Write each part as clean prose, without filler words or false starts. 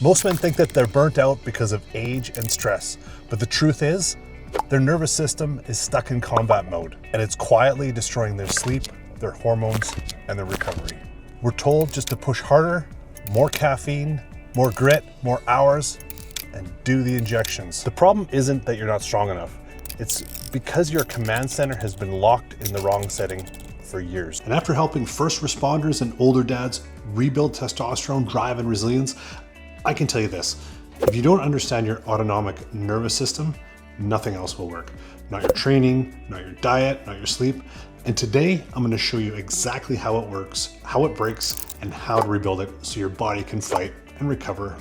Most men think that they're burnt out because of age and stress, but the truth is, their nervous system is stuck in combat mode, and it's quietly destroying their sleep, their hormones, and their recovery. We're told just to push harder, more caffeine, more grit, more hours, and do the injections. The problem isn't that you're not strong enough. It's because your command center has been locked in the wrong setting for years. And after helping first responders and older dads rebuild testosterone, drive, and resilience, I can tell you this: if you don't understand your autonomic nervous system, nothing else will work. Not your training, not your diet, not your sleep. And today, I'm going to show you exactly how it works, how it breaks, and how to rebuild it so your body can fight and recover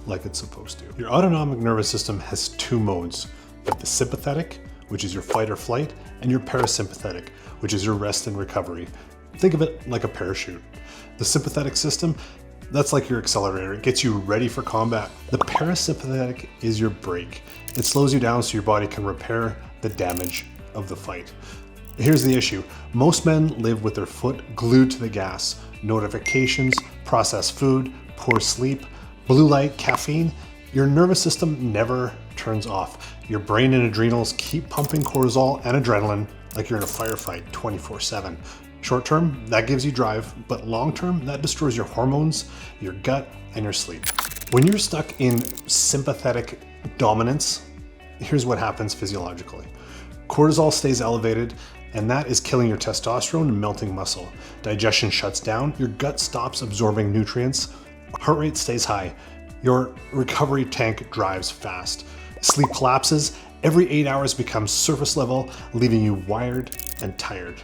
like it's supposed to. Your autonomic nervous system has two modes: the sympathetic, which is your fight or flight, and your parasympathetic, which is your rest and recovery. Think of it like a parachute. The sympathetic system, that's like your accelerator. It gets you ready for combat. The parasympathetic is your brake. It slows you down so your body can repair the damage of the fight. Here's the issue. Most men live with their foot glued to the gas. Notifications, processed food, poor sleep, blue light, caffeine. Your nervous system never turns off. Your brain and adrenals keep pumping cortisol and adrenaline like you're in a firefight 24/7. Short term, that gives you drive, but long term, that destroys your hormones, your gut, and your sleep. When you're stuck in sympathetic dominance, here's what happens physiologically. Cortisol stays elevated, and that is killing your testosterone and melting muscle. Digestion shuts down, your gut stops absorbing nutrients, heart rate stays high, your recovery tank drives fast. Sleep collapses, every 8 hours becomes surface level, leaving you wired and tired.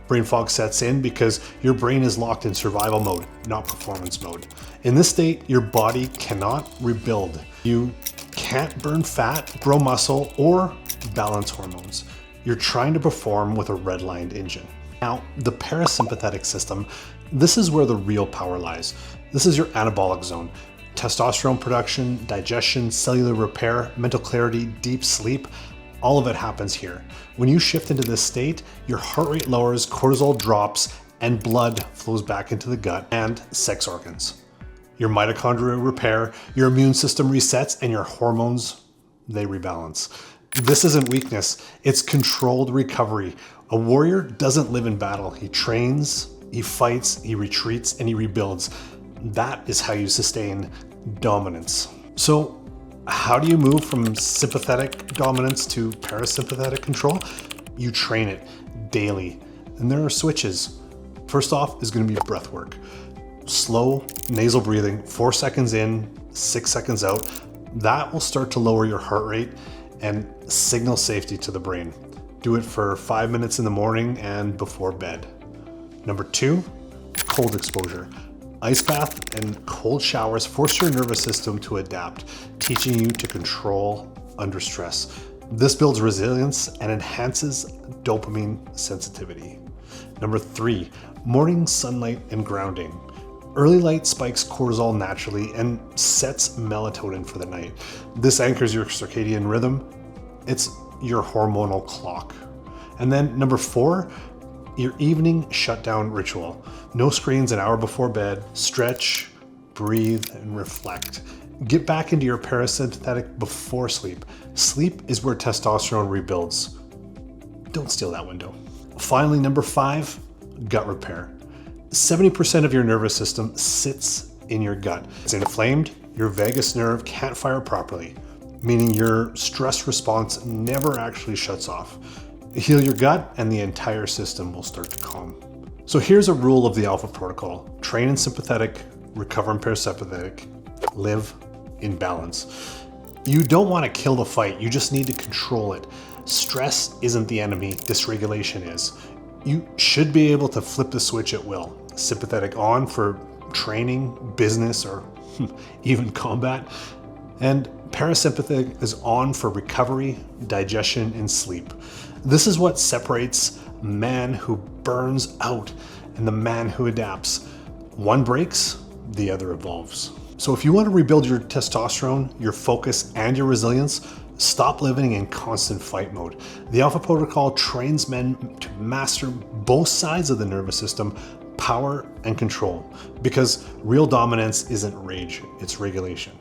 Brain fog sets in because your brain is locked in survival mode, not performance mode. In this state, your body cannot rebuild. You can't burn fat, grow muscle, or balance hormones. You're trying to perform with a redlined engine. Now, the parasympathetic system, this is where the real power lies. This is your anabolic zone. Testosterone production, digestion, cellular repair, mental clarity, deep sleep, all of it happens here. When you shift into this state, your heart rate lowers, cortisol drops, and blood flows back into the gut and sex organs. Your mitochondria repair, your immune system resets, and your hormones, they rebalance. This isn't weakness, it's controlled recovery. A warrior doesn't live in battle. He trains, he fights, he retreats, and he rebuilds. That is how you sustain dominance. So, how do you move from sympathetic dominance to parasympathetic control? You train it daily, and there are switches. First off is going to be breath work. Slow nasal breathing, 4 seconds in, 6 seconds out. That will start to lower your heart rate and signal safety to the brain. Do it for 5 minutes in the morning and before bed. Number 2, cold exposure. Ice bath and cold showers force your nervous system to adapt, teaching you to control under stress. This builds resilience and enhances dopamine sensitivity. Number 3, morning sunlight and grounding. Early light spikes cortisol naturally and sets melatonin for the night. This anchors your circadian rhythm. It's your hormonal clock. And then number 4, your evening shutdown ritual. No screens an hour before bed. Stretch, breathe, and reflect. Get back into your parasympathetic before sleep. Sleep is where testosterone rebuilds. Don't steal that window. Finally, number 5, gut repair. 70% of your nervous system sits in your gut. It's inflamed, your vagus nerve can't fire properly, meaning your stress response never actually shuts off. Heal your gut and the entire system will start to calm. So here's a rule of the Alpha Protocol. Train in sympathetic, recover in parasympathetic, live in balance. You don't want to kill the fight, you just need to control it. Stress isn't the enemy, dysregulation is. You should be able to flip the switch at will. Sympathetic on for training, business, or even combat. And parasympathetic is on for recovery, digestion, and sleep. This is what separates a man who burns out and the man who adapts. One breaks, the other evolves. So if you want to rebuild your testosterone, your focus, and your resilience, stop living in constant fight mode. The Alpha Protocol trains men to master both sides of the nervous system, power and control, because real dominance isn't rage, it's regulation.